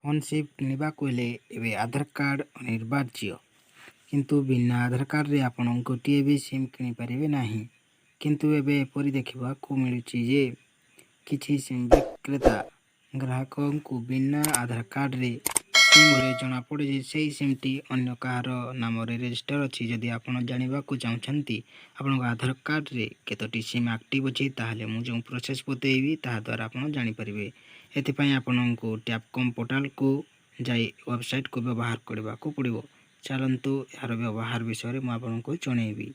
Phone SIM किणवाक हेले एबे आधार card अनिवार्य किंतु बिना आधार कार्ड रे आपण गोटे भी सिम किनि पारिबे नाही। किंतु एबे एपरि देखिबाकू मिलुछि जे किछि सिम विक्रेता ग्राहकों को बिना आधार कार्ड रे सिम रे जना पड़े जे सेही सिम टी अन्य काहार नाम रे रजिस्टर अछि। जदि आपण जानिबाकू चाहुछंती आपण आधार कार्ड रे केतोटी सिम एक्टिव अछि ताहाले मु जो प्रोसेस बतेइबी ताहा द्वारा आपण जानि परिबे। एथिपाई आपनको टैपकॉम पोर्टल को जाई वेबसाइट को व्यवहार करबा को पड़िबो। चलंतु यार व्यवहार विषय रे मु आपनको जणेबी।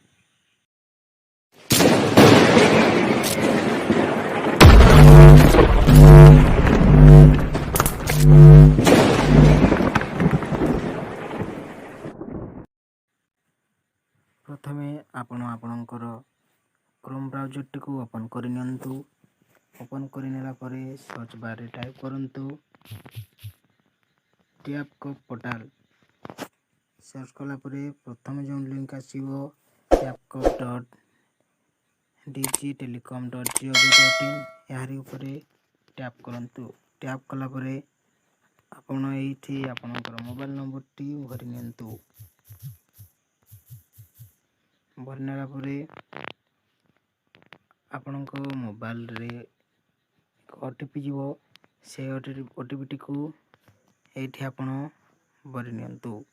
प्रथमे आपण आपणकर क्रोम ब्राउजर टी को ओपन करिनियंतु। ओपन करिनेला परे सर्च बार रे टाइप करंतु टैपकॉम पोर्टल। सर्च कला परे प्रथम जो लिंक आसीबो tapcom.digitelecom.gov.in यारी ऊपर टैप करंतु। टैप कला परे आपण एठी आपणकर मोबाइल नंबर टी भरि नियंतु। भरनेला परे आपणको मोबाइल रे ओटीपी जीवो से ओटीपी टी को एठी आपण भरि नियंतु।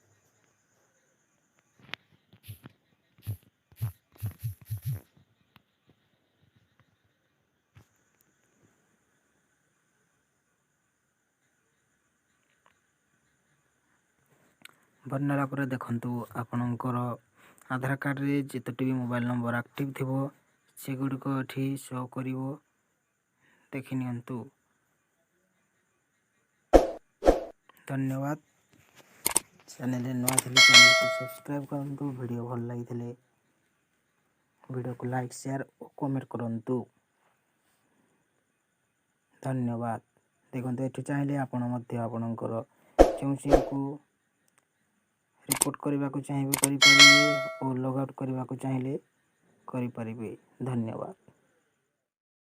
भरनेला परे देखंतु आपणकर आधार कार्ड रे जेतोटी भी मोबाइल नंबर एक्टिव थिबो से गुडी को एठी शो करिवो देखि नियंतु। धन्यवाद। चैनल रे नवा थिले चैनल को सब्सक्राइब करंतु। वीडियो भल लागिथिले वीडियो को लाइक शेयर और कमेंट करंतु। धन्यवाद। देखंतु एठी चाहिले आपण मध्ये आपणकर जो सिम को रिपोर्ट करबा को चाहिए करि परिबे और लॉग आउट करबा को चाहिए करि परिबे। धन्यवाद।